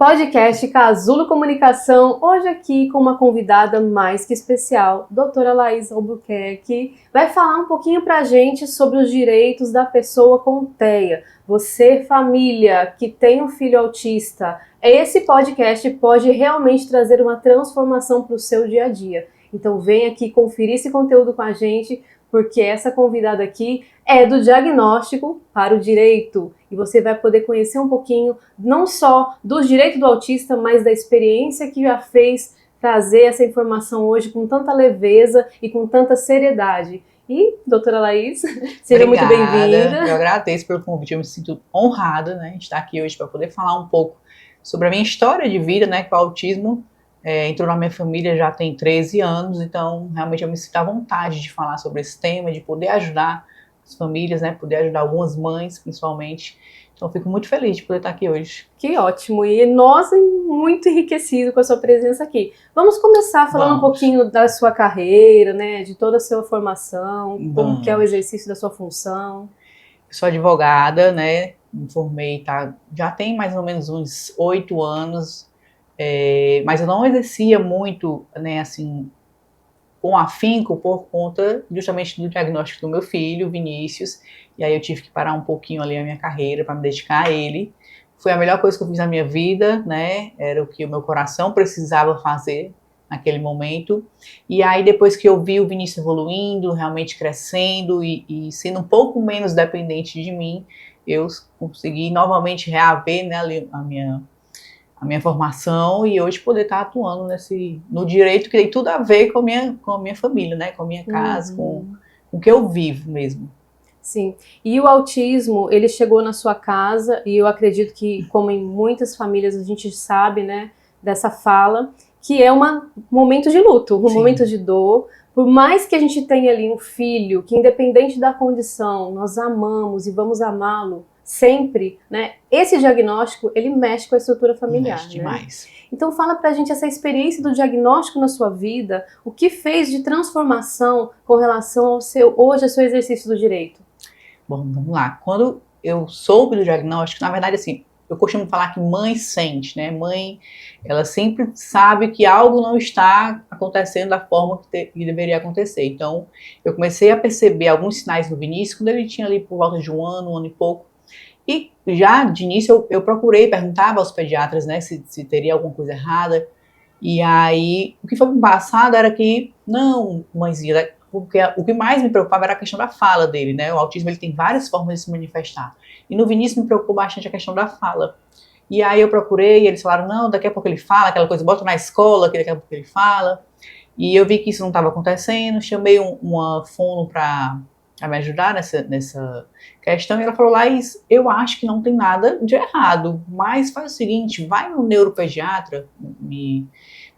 Podcast Casulo Comunicação, hoje aqui com uma convidada mais que especial, doutora Laís Albuquerque, vai falar um pouquinho pra gente sobre os direitos da pessoa com TEA. Você, família, que tem um filho autista, esse podcast pode realmente trazer uma transformação para o seu dia a dia. Então vem aqui conferir esse conteúdo com a gente, porque essa convidada aqui é do diagnóstico para o direito. E você vai poder conhecer um pouquinho, não só dos direitos do autista, mas da experiência que já fez trazer essa informação hoje com tanta leveza e com tanta seriedade. E, doutora Laís, seja muito bem-vinda. Eu agradeço pelo convite, eu me sinto honrada, né, de estar aqui hoje para poder falar um pouco sobre a minha história de vida, né, que o autismo entrou na minha família já tem 13 anos, então realmente eu me sinto à vontade de falar sobre esse tema, de poder ajudar as famílias, né, poder ajudar algumas mães, principalmente. Então eu fico muito feliz de poder estar aqui hoje. Que ótimo, e nós muito enriquecido com a sua presença aqui. Vamos começar falando um pouquinho da sua carreira, né, de toda a sua formação, como que é o exercício da sua função. Eu sou advogada, né, me formei, já tem mais ou menos uns 8 anos, mas eu não exercia muito, né, assim, com afinco por conta justamente do diagnóstico do meu filho, Vinícius, e aí eu tive que parar um pouquinho ali a minha carreira para me dedicar a ele. Foi a melhor coisa que eu fiz na minha vida, né, era o que o meu coração precisava fazer naquele momento, e aí depois que eu vi o Vinícius evoluindo, realmente crescendo e sendo um pouco menos dependente de mim, eu consegui novamente reaver, né, a minha formação e hoje poder estar atuando no direito que tem tudo a ver com a minha família, né? Com a minha casa, com o que eu vivo mesmo. Sim, e o autismo, ele chegou na sua casa e eu acredito que, como em muitas famílias, a gente sabe, né, dessa fala, que é um momento de luto, um momento de dor. Por mais que a gente tenha ali um filho que, independente da condição, nós amamos e vamos amá-lo sempre, né? Esse diagnóstico, ele mexe com a estrutura familiar, mexe demais. Né? Então fala pra gente essa experiência do diagnóstico na sua vida, o que fez de transformação com relação ao seu exercício do direito? Bom, vamos lá. Quando eu soube do diagnóstico, na verdade, assim, eu costumo falar que mãe sente, né? Mãe, ela sempre sabe que algo não está acontecendo da forma que deveria acontecer. Então, eu comecei a perceber alguns sinais do Vinícius quando ele tinha ali por volta de um ano e pouco. E já de início eu procurei, perguntava aos pediatras, né, se teria alguma coisa errada. E aí, o que foi passado era que, não, mãezinha, porque o que mais me preocupava era a questão da fala dele, né? O autismo, ele tem várias formas de se manifestar. E no Vinícius me preocupou bastante a questão da fala. E aí eu procurei, e eles falaram, não, daqui a pouco ele fala, aquela coisa, bota na escola, que daqui a pouco ele fala. E eu vi que isso não estava acontecendo, chamei uma fono para me ajudar nessa questão, e ela falou, Laís, eu acho que não tem nada de errado, mas faz o seguinte, vai no neuropediatra, me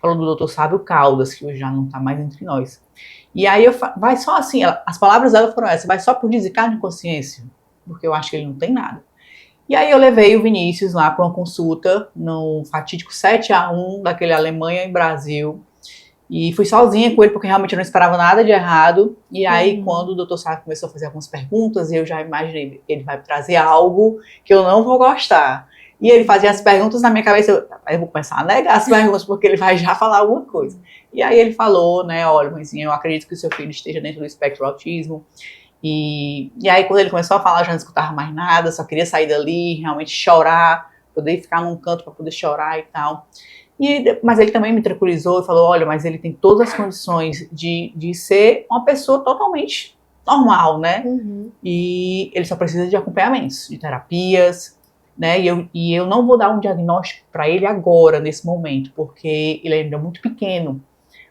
falou do Dr. Sábio Caldas, que hoje já não está mais entre nós, e aí vai só assim, as palavras dela foram essas, vai só por desencargo de consciência, porque eu acho que ele não tem nada. E aí eu levei o Vinícius lá para uma consulta no fatídico 7-1 daquele Alemanha e Brasil, e fui sozinha com ele, porque realmente eu não esperava nada de errado. E aí, quando o doutor Sá começou a fazer algumas perguntas, eu já imaginei, ele vai trazer algo que eu não vou gostar. E ele fazia as perguntas na minha cabeça, eu vou começar a negar as perguntas, porque ele vai já falar alguma coisa. E aí ele falou, né, olha, mãezinha, eu acredito que o seu filho esteja dentro do espectro do autismo. E aí, quando ele começou a falar, eu já não escutava mais nada, só queria sair dali, realmente chorar, poder ficar num canto para poder chorar e tal. Mas ele também me tranquilizou e falou, olha, mas ele tem todas as condições de ser uma pessoa totalmente normal, né? E ele só precisa de acompanhamentos, de terapias, né? E eu não vou dar um diagnóstico para ele agora, nesse momento, porque ele ainda é muito pequeno.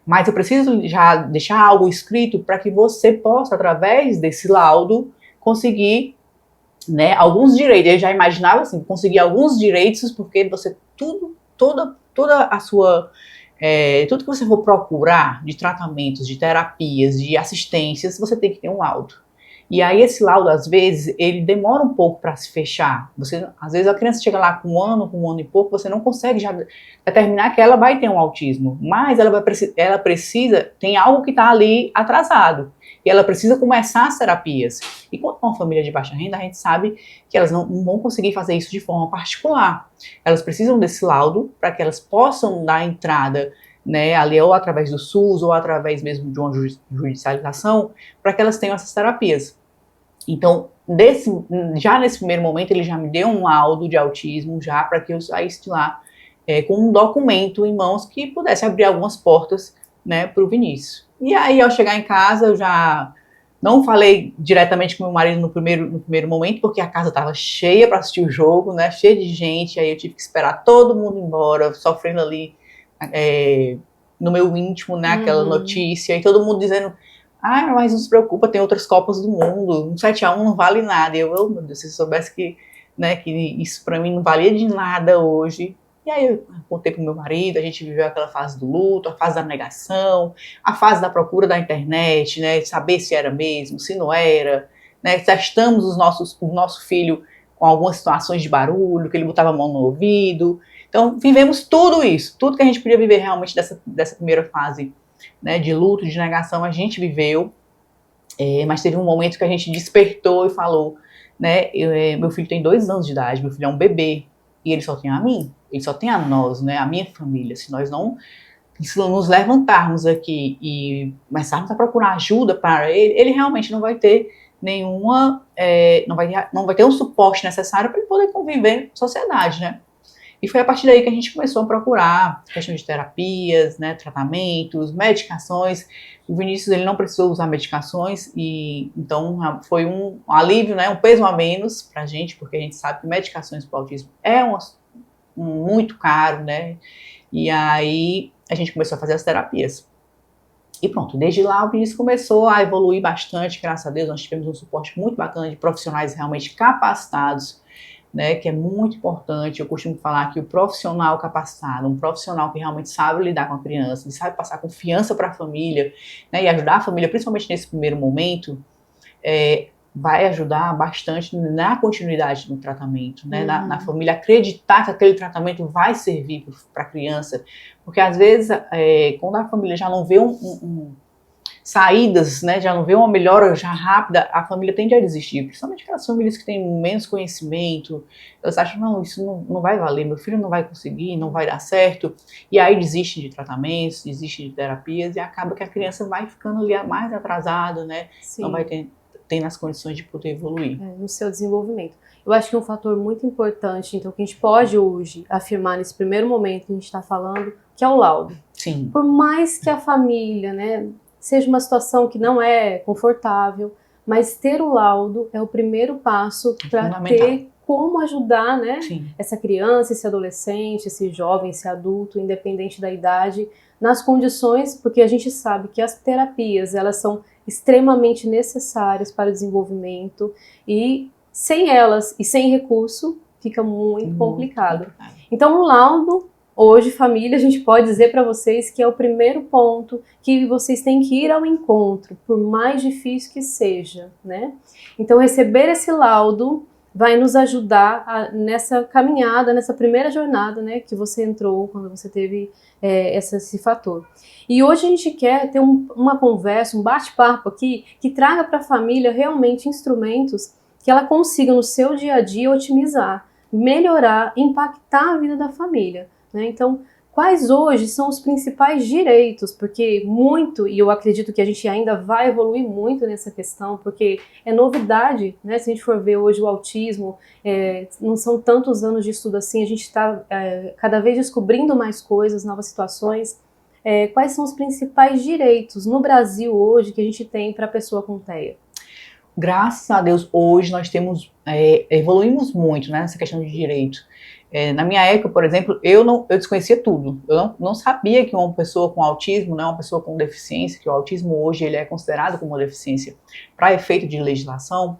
Mas eu preciso já deixar algo escrito para que você possa, através desse laudo, conseguir, né, alguns direitos. Eu já imaginava assim, conseguir alguns direitos, porque você toda a sua, tudo que você for procurar de tratamentos, de terapias, de assistências, você tem que ter um laudo. E aí esse laudo, às vezes, ele demora um pouco para se fechar. Às vezes a criança chega lá com um ano e pouco, você não consegue já determinar que ela vai ter um autismo, mas ela precisa, tem algo que está ali atrasado. E ela precisa começar as terapias. E quando é uma família de baixa renda, a gente sabe que elas não vão conseguir fazer isso de forma particular. Elas precisam desse laudo para que elas possam dar entrada, né, ali ou através do SUS ou através mesmo de uma judicialização, para que elas tenham essas terapias. Então, já nesse primeiro momento, ele já me deu um laudo de autismo, já para que eu saísse de lá com um documento em mãos que pudesse abrir algumas portas, né, para o Vinícius. E aí, ao chegar em casa, eu já não falei diretamente com meu marido no primeiro momento, porque a casa estava cheia para assistir o jogo, né, cheia de gente, aí eu tive que esperar todo mundo embora, sofrendo ali no meu íntimo, né, aquela notícia, e todo mundo dizendo: ah, mas não se preocupa, tem outras Copas do Mundo, um 7-1 não vale nada. E eu, oh, meu Deus, se eu soubesse que, né, que isso pra mim não valia de nada hoje. E aí eu contei pro meu marido, a gente viveu aquela fase do luto, a fase da negação, a fase da procura da internet, né, de saber se era mesmo, se não era, né, testamos o nosso filho com algumas situações de barulho, que ele botava a mão no ouvido. Então, vivemos tudo isso, tudo que a gente podia viver realmente dessa primeira fase, né, de luto, de negação, a gente viveu, mas teve um momento que a gente despertou e falou, né, meu filho tem 2 anos de idade, meu filho é um bebê, e ele só tem a mim, ele só tem a nós, né, a minha família. Se nós não nos levantarmos aqui e começarmos a procurar ajuda para ele, ele realmente não vai ter nenhuma, não vai ter um suporte necessário para ele poder conviver em sociedade, né. E foi a partir daí que a gente começou a procurar questão de terapias, né, tratamentos, medicações. O Vinícius, ele não precisou usar medicações, e então foi um alívio, né, um peso a menos para a gente, porque a gente sabe que medicações para o autismo é muito caro, né, e aí a gente começou a fazer as terapias. E pronto, desde lá o Vinícius começou a evoluir bastante, graças a Deus. Nós tivemos um suporte muito bacana de profissionais realmente capacitados, né, que é muito importante. Eu costumo falar que o profissional capacitado, um profissional que realmente sabe lidar com a criança, que sabe passar confiança para a família, né, e ajudar a família, principalmente nesse primeiro momento, vai ajudar bastante na continuidade do tratamento, né, na família acreditar que aquele tratamento vai servir para a criança, porque às vezes quando a família já não vê saídas, né, já não vê uma melhora já rápida, a família tende a desistir, principalmente aquelas famílias que têm menos conhecimento. Elas acham, não, isso não vai valer, meu filho não vai conseguir, não vai dar certo, e aí desistem de tratamentos, desistem de terapias, e acaba que a criança vai ficando ali mais atrasada, né, Sim. Não vai tendo as condições de poder evoluir. No seu desenvolvimento. Eu acho que um fator muito importante, então, que a gente pode hoje afirmar nesse primeiro momento que a gente está falando, que é o laudo. Sim. Por mais que a família, né, seja uma situação que não é confortável, mas ter o laudo é o primeiro passo para ter como ajudar, né, essa criança, esse adolescente, esse jovem, esse adulto, independente da idade, nas condições, porque a gente sabe que as terapias, elas são extremamente necessárias para o desenvolvimento, e sem elas e sem recurso fica muito complicado. Então o laudo, hoje, família, a gente pode dizer para vocês que é o primeiro ponto que vocês têm que ir ao encontro, por mais difícil que seja, né? Então, receber esse laudo vai nos ajudar nessa caminhada, nessa primeira jornada, né, que você entrou quando você teve esse fator. E hoje a gente quer ter uma conversa, um bate-papo aqui, que traga para a família realmente instrumentos que ela consiga no seu dia a dia otimizar, melhorar, impactar a vida da família. Né? Então, quais hoje são os principais direitos? Porque muito, e eu acredito que a gente ainda vai evoluir muito nessa questão, porque é novidade, né? Se a gente for ver hoje o autismo, não são tantos anos de estudo assim, a gente está cada vez descobrindo mais coisas, novas situações. Quais são os principais direitos no Brasil hoje que a gente tem para a pessoa com TEA? Graças a Deus, hoje nós evoluímos muito, né, nessa questão de direito. Na minha época, por exemplo, eu desconhecia tudo. Eu não sabia que uma pessoa com autismo, né, uma pessoa com deficiência, que o autismo hoje ele é considerado como uma deficiência para efeito de legislação,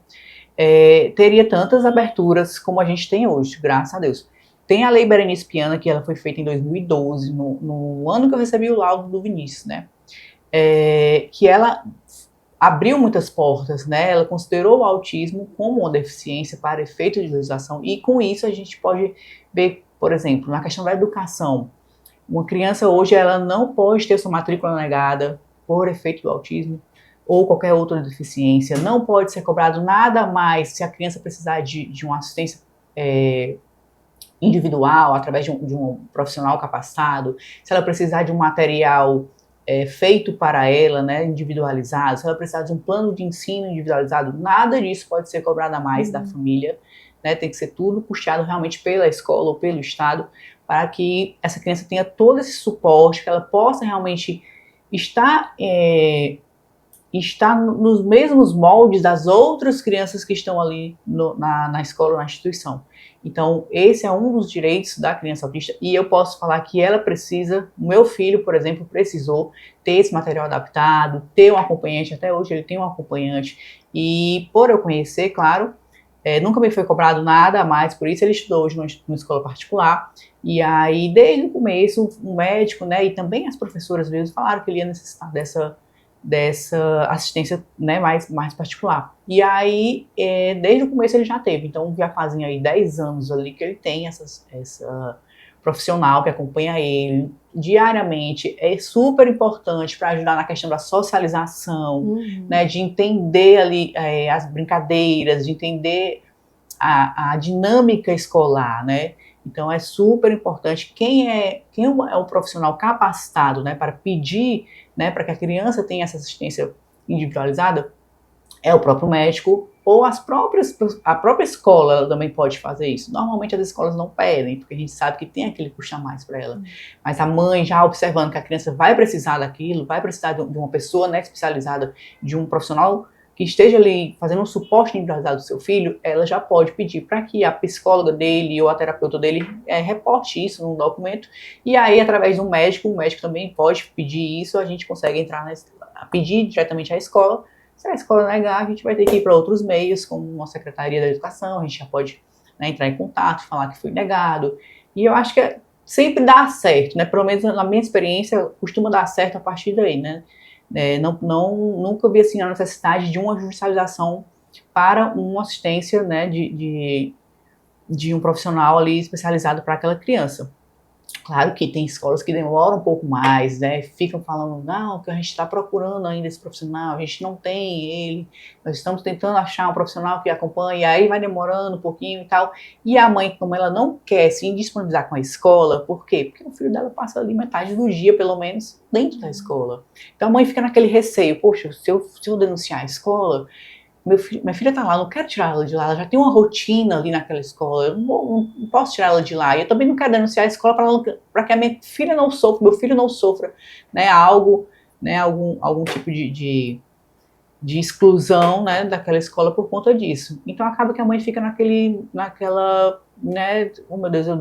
teria tantas aberturas como a gente tem hoje, graças a Deus. Tem a Lei Berenice Piana, que ela foi feita em 2012, no ano que eu recebi o laudo do Vinícius, né, que ela abriu muitas portas, né? Ela considerou o autismo como uma deficiência para efeito de legislação, e com isso a gente pode ver, por exemplo, na questão da educação. Uma criança hoje ela não pode ter sua matrícula negada por efeito do autismo ou qualquer outra deficiência, não pode ser cobrado nada mais se a criança precisar de uma assistência individual, através de um profissional capacitado, se ela precisar de um material feito para ela, né, individualizado, se ela precisar de um plano de ensino individualizado, nada disso pode ser cobrado a mais da família, né, tem que ser tudo custeado realmente pela escola ou pelo Estado, para que essa criança tenha todo esse suporte, que ela possa realmente estar nos mesmos moldes das outras crianças que estão ali na escola ou na instituição. Então, esse é um dos direitos da criança autista, e eu posso falar que ela precisa, o meu filho, por exemplo, precisou ter esse material adaptado, ter um acompanhante, até hoje ele tem um acompanhante, e por eu conhecer, claro, nunca me foi cobrado nada a mais, por isso ele estudou hoje numa escola particular, e aí desde o começo, o médico, né, e também as professoras mesmo falaram que ele ia necessitar dessa assistência, né, mais particular. E aí, desde o começo ele já teve, então já fazem aí 10 anos ali que ele tem essa profissional que acompanha ele diariamente, é super importante para ajudar na questão da socialização, né, de entender ali as brincadeiras, de entender a dinâmica escolar, né. Então é super importante quem é o profissional capacitado, né, para pedir, né, para que a criança tenha essa assistência individualizada, é o próprio médico ou a própria escola. Ela também pode fazer isso. Normalmente as escolas não pedem, porque a gente sabe que tem aquele custo a mais para ela. Mas a mãe já observando que a criança vai precisar daquilo, vai precisar de uma pessoa, né, especializada, de um profissional que esteja ali fazendo um suporte individualizado do seu filho, ela já pode pedir para que a psicóloga dele ou a terapeuta dele reporte isso num documento, e aí através de um médico, o médico também pode pedir isso, a gente consegue entrar pedir diretamente à escola. Se a escola negar, a gente vai ter que ir para outros meios, como a Secretaria da Educação, a gente já pode, né, entrar em contato, falar que foi negado, e eu acho que sempre dá certo, né, pelo menos na minha experiência, costuma dar certo a partir daí, né. Nunca vi assim a necessidade de uma judicialização para uma assistência, né, de um profissional ali especializado para aquela criança. Claro que tem escolas que demoram um pouco mais, né, ficam falando, não, que a gente está procurando ainda esse profissional, a gente não tem ele, nós estamos tentando achar um profissional que acompanhe, e aí vai demorando um pouquinho e tal, e a mãe, como ela não quer se indisponibilizar com a escola, por quê? Porque o filho dela passa ali metade do dia, pelo menos, dentro da escola. Então a mãe fica naquele receio, poxa, se eu denunciar a escola, minha filha está lá, não quero tirar ela de lá, ela já tem uma rotina ali naquela escola, eu não posso tirar ela de lá, e eu também não quero denunciar a escola para que a minha filha não sofra, meu filho não sofra, né, algo, né, algum tipo de exclusão, né, daquela escola por conta disso. Então acaba que a mãe fica naquela, né, oh meu Deus, eu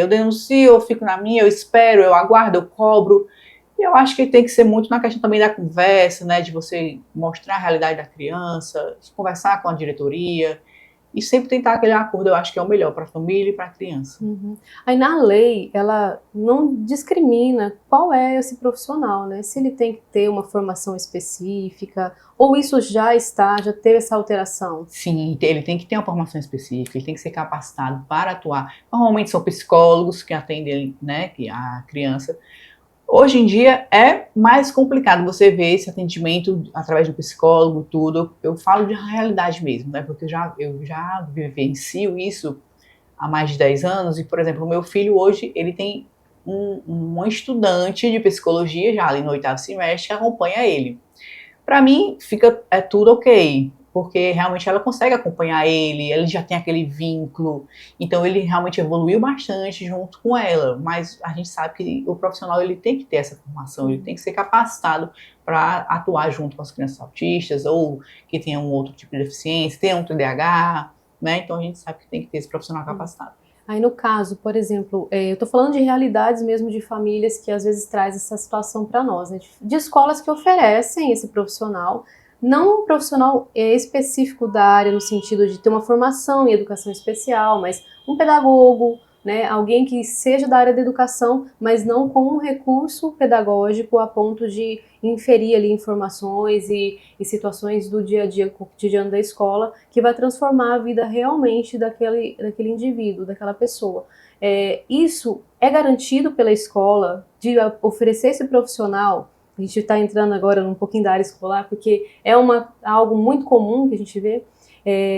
denuncio, eu fico na minha, eu espero, eu aguardo, eu cobro. E eu acho que tem que ser muito na questão também da conversa, né, de você mostrar a realidade da criança, conversar com a diretoria e sempre tentar aquele acordo. Eu acho que é o melhor para a família e para a criança. Aí na lei, ela não discrimina qual é esse profissional, né? Se ele tem que ter uma formação específica, ou isso já teve essa alteração? Sim, ele tem que ter uma formação específica, ele tem que ser capacitado para atuar. Normalmente são psicólogos que atendem, né, a criança. Hoje em dia é mais complicado você ver esse atendimento através do psicólogo, tudo. Eu falo de realidade mesmo, né? Porque eu já vivencio isso há mais de 10 anos. E, por exemplo, o meu filho hoje, ele tem um estudante de psicologia, já ali no 8º semestre, que acompanha ele. Para mim, tudo ok, porque realmente ela consegue acompanhar ele já tem aquele vínculo, então ele realmente evoluiu bastante junto com ela, mas a gente sabe que o profissional ele tem que ter essa formação, ele tem que ser capacitado para atuar junto com as crianças autistas ou que tenham um outro tipo de deficiência, tenham um TDAH, né? Então a gente sabe que tem que ter esse profissional capacitado. Aí no caso, por exemplo, eu estou falando de realidades mesmo de famílias que às vezes traz essa situação para nós, né? De escolas que oferecem esse profissional, não um profissional específico da área no sentido de ter uma formação em educação especial, mas um pedagogo, né, alguém que seja da área da educação, mas não com um recurso pedagógico a ponto de inferir ali informações e situações do dia a dia cotidiano da escola, que vai transformar a vida realmente daquele indivíduo, daquela pessoa. Isso é garantido pela escola de oferecer esse profissional. A gente está entrando agora um pouquinho da área escolar, porque é algo muito comum que a gente vê,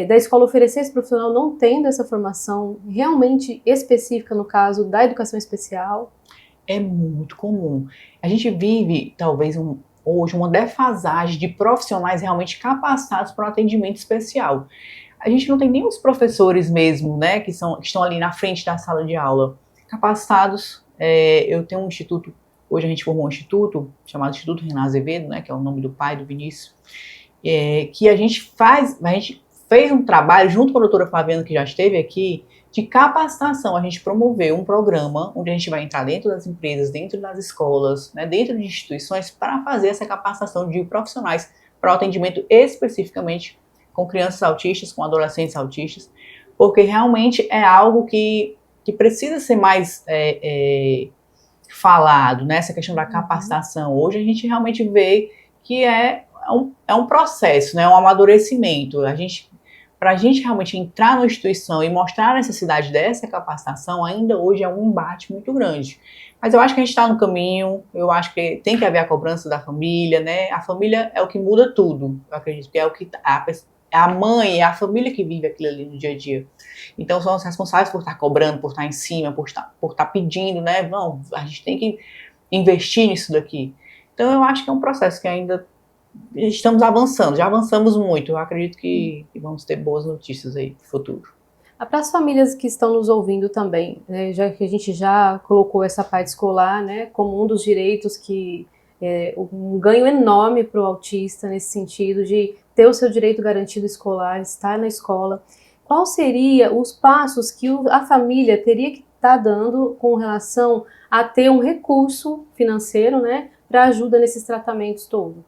da escola oferecer esse profissional não tendo essa formação realmente específica, no caso da educação especial. É muito comum. A gente vive, talvez, hoje uma defasagem de profissionais realmente capacitados para o atendimento especial. A gente não tem nem os professores mesmo, né, que estão ali na frente da sala de aula, capacitados. Eu tenho um instituto, hoje a gente formou um instituto, chamado Instituto Renan Azevedo, né, que é o nome do pai do Vinícius, que a gente fez um trabalho, junto com a doutora Flaviana, que já esteve aqui, de capacitação. A gente promoveu um programa onde a gente vai entrar dentro das empresas, dentro das escolas, né, dentro de instituições, para fazer essa capacitação de profissionais para o atendimento especificamente com crianças autistas, com adolescentes autistas, porque realmente é algo que precisa ser mais falado, né, essa questão da capacitação. Hoje a gente realmente vê que é um processo, né, um amadurecimento. Para a gente realmente entrar na instituição e mostrar a necessidade dessa capacitação, ainda hoje é um embate muito grande. Mas eu acho que a gente está no caminho, eu acho que tem que haver a cobrança da família, né? A família é o que muda tudo, eu acredito que é o que a mãe, é a família que vive aquilo ali no dia a dia. Então são os responsáveis por estar cobrando, por estar em cima, por estar pedindo, né? Não, a gente tem que investir nisso daqui. Então eu acho que é um processo que ainda estamos avançando, já avançamos muito. Eu acredito que vamos ter boas notícias aí no futuro. Para as famílias que estão nos ouvindo também, né, já que a gente já colocou essa parte escolar, né, como um dos direitos que um ganho enorme para o autista nesse sentido de ter o seu direito garantido escolar, estar na escola. Qual seria os passos que a família teria que estar dando com relação a ter um recurso financeiro, né, para ajuda nesses tratamentos todos?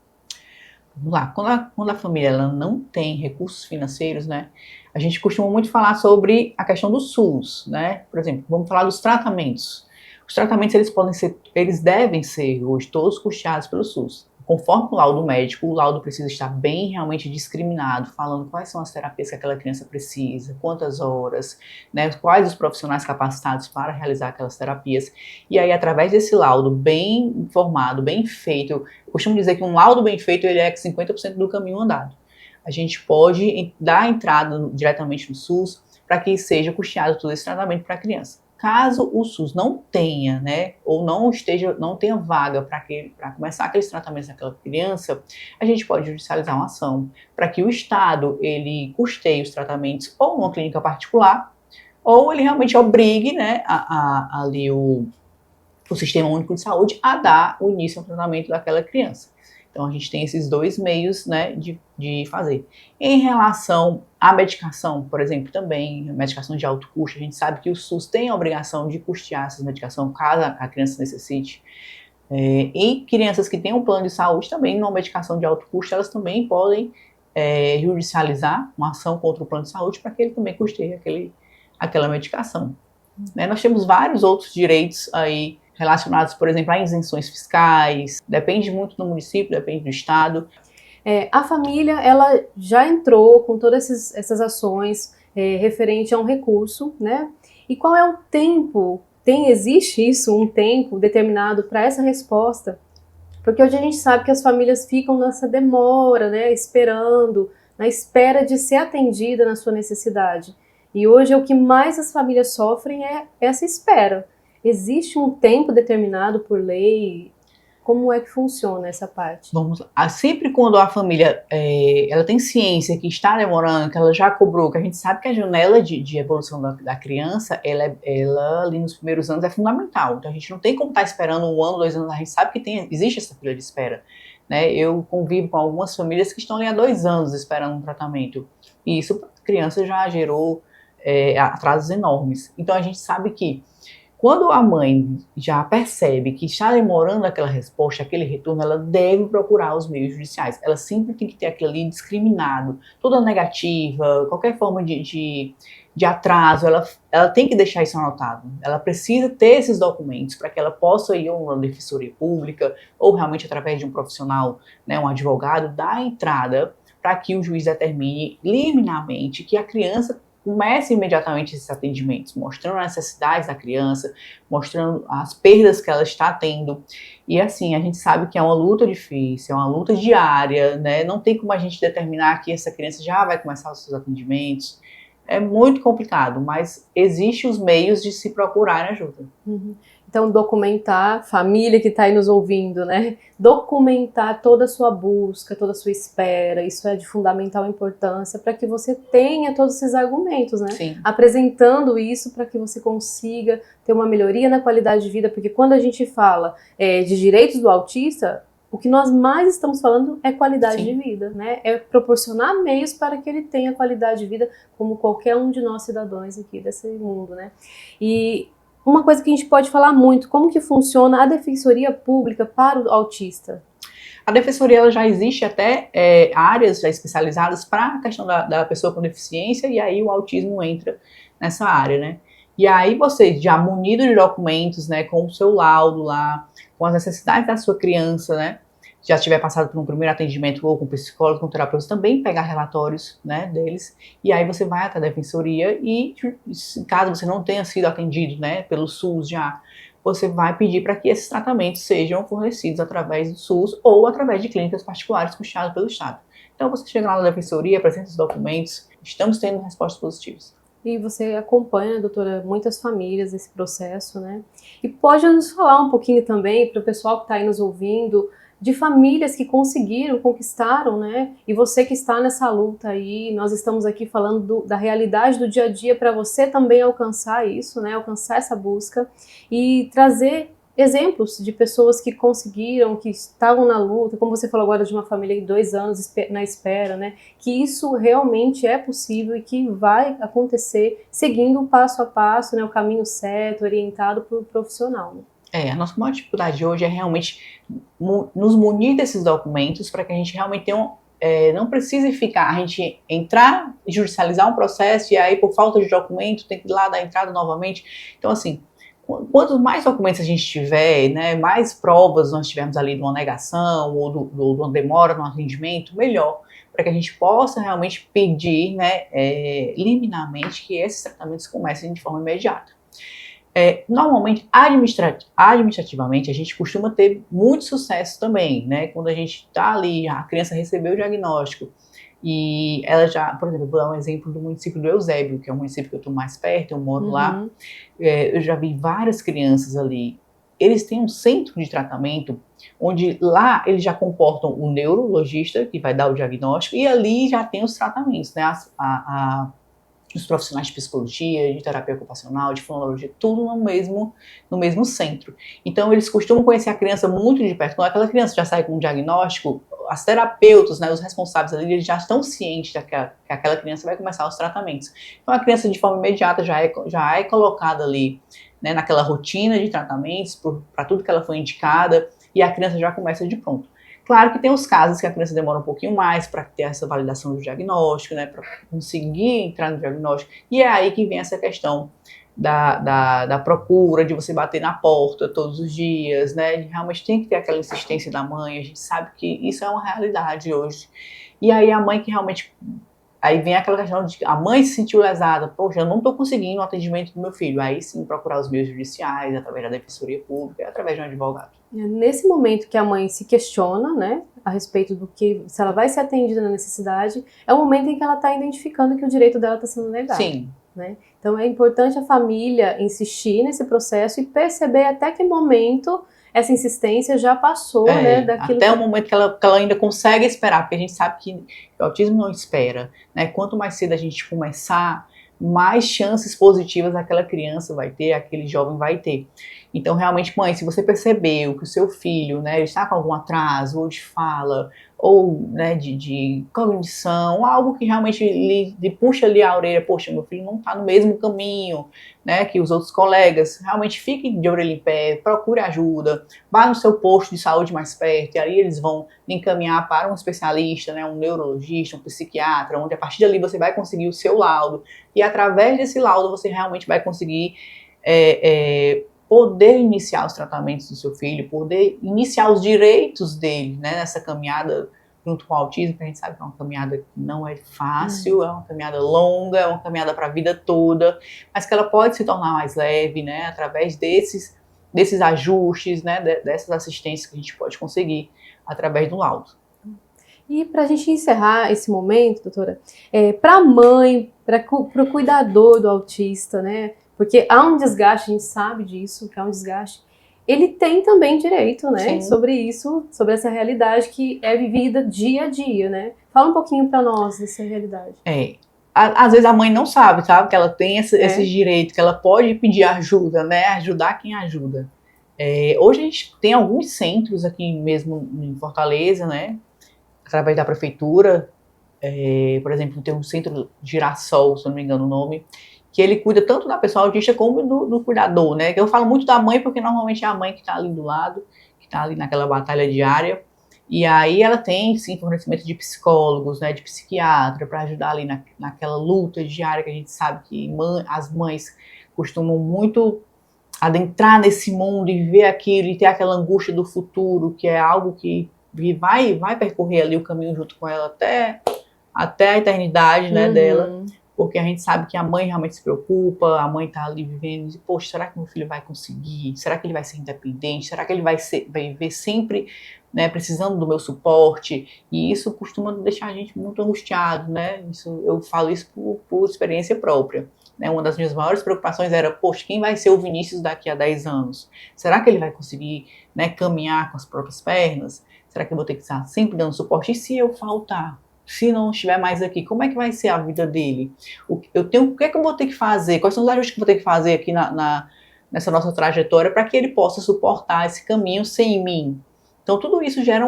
Vamos lá, quando a família ela não tem recursos financeiros, né, a gente costuma muito falar sobre a questão do SUS, né, por exemplo, vamos falar dos tratamentos. Os tratamentos, eles devem ser hoje todos custeados pelo SUS. Conforme o laudo médico, o laudo precisa estar bem realmente discriminado, falando quais são as terapias que aquela criança precisa, quantas horas, né, quais os profissionais capacitados para realizar aquelas terapias. E aí, através desse laudo bem informado, bem feito, eu costumo dizer que um laudo bem feito ele é 50% do caminho andado. A gente pode dar a entrada diretamente no SUS para que seja custeado todo esse tratamento para a criança. Caso o SUS não tenha, né, ou não tenha vaga para começar aqueles tratamentos daquela criança, a gente pode judicializar uma ação para que o Estado ele custeie os tratamentos ou numa clínica particular, ou ele realmente obrigue, né, ali o Sistema Único de Saúde a dar o início ao tratamento daquela criança. Então, a gente tem esses dois meios, né, de fazer. Em relação à medicação, por exemplo, também, medicação de alto custo, a gente sabe que o SUS tem a obrigação de custear essas medicações, caso a criança necessite. E crianças que têm um plano de saúde também, numa medicação de alto custo, elas também podem judicializar uma ação contra o plano de saúde para que ele também custeie aquela medicação. Né, nós temos vários outros direitos aí, relacionados, por exemplo, a isenções fiscais, depende muito do município, depende do estado. A família, ela já entrou com todas essas ações referente a um recurso, né? E qual é o tempo? Existe isso, um tempo determinado para essa resposta? Porque hoje a gente sabe que as famílias ficam nessa demora, né? Esperando, na espera de ser atendida na sua necessidade. E hoje o que mais as famílias sofrem é essa espera. Existe um tempo determinado por lei? Como é que funciona essa parte? Vamos lá. Sempre quando a família ela tem ciência que está demorando, que ela já cobrou, que a gente sabe que a janela de evolução da criança, ela ali nos primeiros anos é fundamental. Então a gente não tem como estar esperando 1 ano, 2 anos, a gente sabe que existe essa fila de espera. Né? Eu convivo com algumas famílias que estão ali há 2 anos esperando um tratamento. E isso para a criança já gerou atrasos enormes. Então a gente sabe que quando a mãe já percebe que está demorando aquela resposta, aquele retorno, ela deve procurar os meios judiciais. Ela sempre tem que ter aquilo ali discriminado. Toda negativa, qualquer forma de de atraso, ela tem que deixar isso anotado. Ela precisa ter esses documentos para que ela possa ir a uma defensoria pública ou realmente através de um profissional, né, um advogado, dar entrada para que o juiz determine liminarmente que a criança comece imediatamente esses atendimentos, mostrando as necessidades da criança, mostrando as perdas que ela está tendo. E assim, a gente sabe que é uma luta difícil, é uma luta diária, né? Não tem como a gente determinar que essa criança já vai começar os seus atendimentos. É muito complicado, mas existem os meios de se procurar ajuda. Uhum. Então, documentar, família que está aí nos ouvindo, né? Documentar toda a sua busca, toda a sua espera, isso é de fundamental importância para que você tenha todos esses argumentos, né? Sim. Apresentando isso para que você consiga ter uma melhoria na qualidade de vida, porque quando a gente fala de direitos do autista, o que nós mais estamos falando é qualidade Sim. de vida, né? É proporcionar meios para que ele tenha qualidade de vida como qualquer um de nós cidadãos aqui desse mundo, né? E uma coisa que a gente pode falar muito, como que funciona a defensoria pública para o autista? A defensoria ela já existe até áreas já especializadas para a questão da pessoa com deficiência, e aí o autismo entra nessa área, né? E aí você, já munido de documentos, né, com o seu laudo lá, com as necessidades da sua criança, né, já tiver passado por um primeiro atendimento ou com psicólogo, com terapeuta, também pegar relatórios, né, deles, e aí você vai até a defensoria e, caso você não tenha sido atendido, né, pelo SUS já, você vai pedir para que esses tratamentos sejam fornecidos através do SUS ou através de clínicas particulares custeadas pelo Estado. Então você chega lá na defensoria, apresenta os documentos, estamos tendo respostas positivas. E você acompanha, doutora, muitas famílias nesse processo, né? E pode nos falar um pouquinho também, para o pessoal que está aí nos ouvindo, de famílias que conseguiram, conquistaram, né? E você que está nessa luta aí, nós estamos aqui falando da realidade do dia a dia para você também alcançar isso, né? Alcançar essa busca e trazer exemplos de pessoas que conseguiram, que estavam na luta, como você falou agora de uma família de 2 anos na espera, né? Que isso realmente é possível e que vai acontecer seguindo o passo a passo, né? O caminho certo, orientado por profissional, né? A nossa maior dificuldade hoje é realmente nos munir desses documentos para que a gente realmente tenha não precise ficar, a gente entrar e judicializar um processo e aí por falta de documento tem que ir lá dar entrada novamente. Então assim, quanto mais documentos a gente tiver, né, mais provas nós tivermos ali de uma negação ou de uma demora no atendimento, melhor, para que a gente possa realmente pedir, né, liminarmente que esses tratamentos comecem de forma imediata. Normalmente, administrativamente, a gente costuma ter muito sucesso também, né? Quando a gente está ali, a criança recebeu o diagnóstico e ela já, por exemplo, vou dar um exemplo do município do Eusébio, que é um município que eu estou mais perto, eu moro lá, eu já vi várias crianças ali. Eles têm um centro de tratamento, onde lá eles já comportam o neurologista, que vai dar o diagnóstico, e ali já tem os tratamentos, né? Os profissionais de psicologia, de terapia ocupacional, de fonologia, tudo no mesmo centro. Então, eles costumam conhecer a criança muito de perto. Quando aquela criança já sai com um diagnóstico, as terapeutas, né, os responsáveis ali, eles já estão cientes de que aquela criança vai começar os tratamentos. Então, a criança, de forma imediata, já é colocada ali, né, naquela rotina de tratamentos, para tudo que ela foi indicada, e a criança já começa de pronto. Claro que tem os casos que a criança demora um pouquinho mais para ter essa validação do diagnóstico, né, para conseguir entrar no diagnóstico, e é aí que vem essa questão da procura, de você bater na porta todos os dias, né, realmente tem que ter aquela insistência da mãe, a gente sabe que isso é uma realidade hoje, e aí a mãe que realmente, aí vem aquela questão de que a mãe se sentiu lesada, poxa, eu não estou conseguindo o atendimento do meu filho, aí sim procurar os meios judiciais, através da defensoria pública, através de um advogado. Nesse momento que a mãe se questiona, né, a respeito do que, se ela vai ser atendida na necessidade, é o momento em que ela está identificando que o direito dela está sendo negado. Sim. Né? Então é importante a família insistir nesse processo e perceber até que momento essa insistência já passou, né, daquilo até o momento que ela ainda consegue esperar, porque a gente sabe que o autismo não espera, né? Quanto mais cedo a gente começar, mais chances positivas aquela criança vai ter, aquele jovem vai ter. Então, realmente, mãe, se você percebeu que o seu filho, né, ele está com algum atraso, ou de fala, ou, né, de cognição, algo que realmente lhe puxa ali a orelha, poxa, meu filho não está no mesmo caminho, né, que os outros colegas, realmente fique de orelha em pé, procure ajuda, vá no seu posto de saúde mais perto, e aí eles vão lhe encaminhar para um especialista, né, um neurologista, um psiquiatra, onde a partir dali você vai conseguir o seu laudo, e através desse laudo você realmente vai conseguir poder iniciar os tratamentos do seu filho, poder iniciar os direitos dele, né, nessa caminhada junto com o autismo, que a gente sabe que é uma caminhada que não é fácil, é uma caminhada longa, é uma caminhada para a vida toda, mas que ela pode se tornar mais leve, né, através desses ajustes, né, dessas assistências que a gente pode conseguir através do laudo. E para a gente encerrar esse momento, doutora, para a mãe, para o cuidador do autista, né, porque há um desgaste, a gente sabe disso, que há um desgaste, ele tem também direito, né, Sim. sobre isso, sobre essa realidade que é vivida dia a dia, né? Fala um pouquinho para nós dessa realidade. Às vezes a mãe não sabe, sabe, que ela tem esse direito, que ela pode pedir ajuda, né, ajudar quem ajuda. Hoje a gente tem alguns centros aqui mesmo em Fortaleza, né, através da prefeitura, por exemplo, tem um centro Girassol, se não me engano o nome, que ele cuida tanto da pessoa autista como do cuidador, né? Eu falo muito da mãe porque normalmente é a mãe que está ali do lado, que está ali naquela batalha diária, e aí ela tem, sim, fornecimento de psicólogos, né, de psiquiatra, para ajudar ali naquela luta diária que a gente sabe que as mães costumam muito adentrar nesse mundo e ver aquilo e ter aquela angústia do futuro, que é algo que vai percorrer ali o caminho junto com ela até a eternidade, né, dela, porque a gente sabe que a mãe realmente se preocupa, a mãe tá ali vivendo, e, poxa, será que meu filho vai conseguir? Será que ele vai ser independente? Será que ele vai viver sempre, né, precisando do meu suporte? E isso costuma deixar a gente muito angustiado, né? Eu falo isso por experiência própria. Né? Uma das minhas maiores preocupações era, poxa, quem vai ser o Vinícius daqui a 10 anos? Será que ele vai conseguir, né, caminhar com as próprias pernas? Será que eu vou ter que estar sempre dando suporte? E se eu faltar? Se não estiver mais aqui, como é que vai ser a vida dele? O que é que eu vou ter que fazer? Quais são os ajustes que eu vou ter que fazer aqui nessa nossa trajetória para que ele possa suportar esse caminho sem mim? Então, tudo isso gera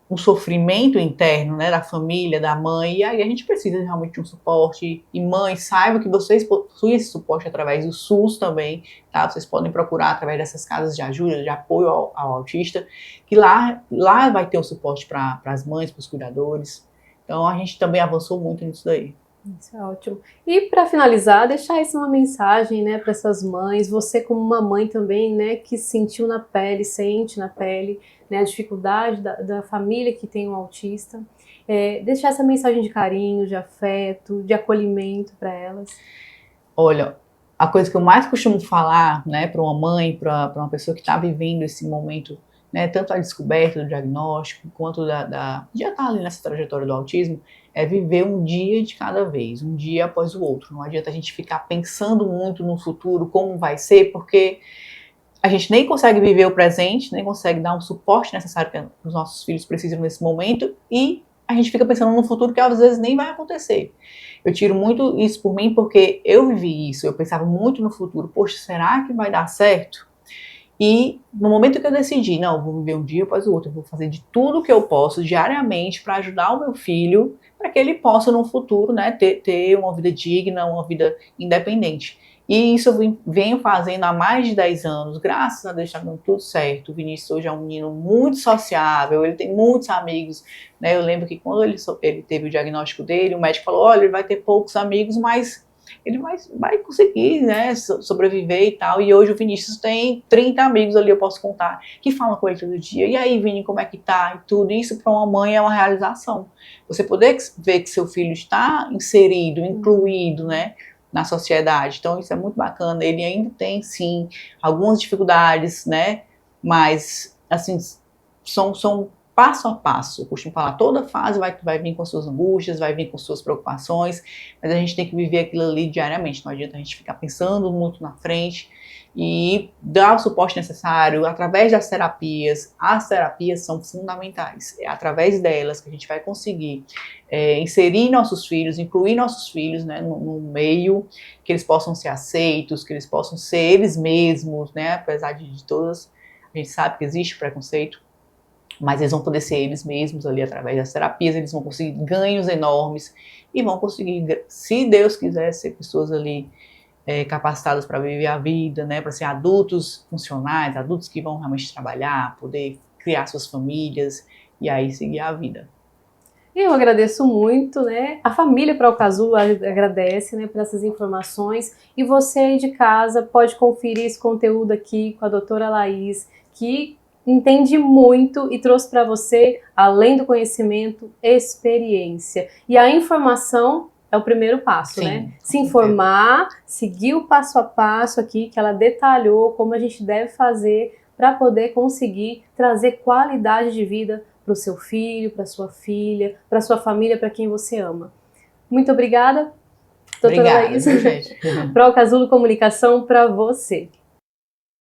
um sofrimento interno, né, da família, da mãe, e aí a gente precisa realmente de um suporte. E mãe, saiba que vocês possuem esse suporte através do SUS também, tá? Vocês podem procurar através dessas casas de ajuda, de apoio ao autista, que lá vai ter o suporte para as mães, para os cuidadores. Então a gente também avançou muito nisso daí. Isso é ótimo. E para finalizar, deixar essa uma mensagem, né, para essas mães, você como uma mãe também, né, que sentiu na pele, sente na pele, né, a dificuldade da família que tem um autista, deixar essa mensagem de carinho, de afeto, de acolhimento para elas. Olha, a coisa que eu mais costumo falar, né, para uma mãe, para uma pessoa que está vivendo esse momento, né, tanto a descoberta do diagnóstico, quanto já está ali nessa trajetória do autismo, é viver um dia de cada vez, um dia após o outro. Não adianta a gente ficar pensando muito no futuro, como vai ser, porque a gente nem consegue viver o presente, nem consegue dar um suporte necessário que os nossos filhos precisam nesse momento, e a gente fica pensando no futuro que às vezes nem vai acontecer. Eu tiro muito isso por mim porque eu vivi isso, eu pensava muito no futuro. Poxa, será que vai dar certo? E no momento que eu decidi, não, vou viver um dia após o outro, eu vou fazer de tudo que eu posso diariamente para ajudar o meu filho, para que ele possa no futuro, né, ter uma vida digna, uma vida independente. E isso eu venho fazendo há mais de 10 anos, graças a Deus está dando tudo certo. O Vinícius hoje é um menino muito sociável, ele tem muitos amigos, né? Eu lembro que quando ele teve o diagnóstico dele, o médico falou, olha, ele vai ter poucos amigos, mas ele vai conseguir, né, sobreviver e tal. E hoje o Vinícius tem 30 amigos ali, eu posso contar, que falam com ele todo dia. E aí, Vini, como é que tá? E tudo isso para uma mãe é uma realização. Você poder ver que seu filho está inserido, incluído, né, na sociedade. Então isso é muito bacana. Ele ainda tem, sim, algumas dificuldades, né, mas, assim, são passo a passo. Eu costumo falar, toda fase vai vir com suas angústias, vai vir com suas preocupações, mas a gente tem que viver aquilo ali diariamente. Não adianta a gente ficar pensando muito na frente e dar o suporte necessário através das terapias. As terapias são fundamentais. É através delas que a gente vai conseguir inserir nossos filhos, incluir nossos filhos, né, no meio, que eles possam ser aceitos, que eles possam ser eles mesmos, né, apesar de todas, a gente sabe que existe preconceito, mas eles vão poder ser eles mesmos ali através das terapias, eles vão conseguir ganhos enormes e vão conseguir, se Deus quiser, ser pessoas ali capacitados para viver a vida, né, para ser adultos funcionais, adultos que vão realmente trabalhar, poder criar suas famílias e aí seguir a vida. Eu agradeço muito, né? A família Para o Casulo agradece, né, por essas informações, e você aí de casa pode conferir esse conteúdo aqui com a doutora Laís, que entende muito e trouxe para você, além do conhecimento, experiência. E a informação é o primeiro passo, Sim, né? Se informar, seguir o passo a passo aqui, que ela detalhou como a gente deve fazer para poder conseguir trazer qualidade de vida para o seu filho, para sua filha, para sua família, para quem você ama. Muito obrigada, doutora Laís. Obrigada, gente. Para o Casulo Comunicação, para você.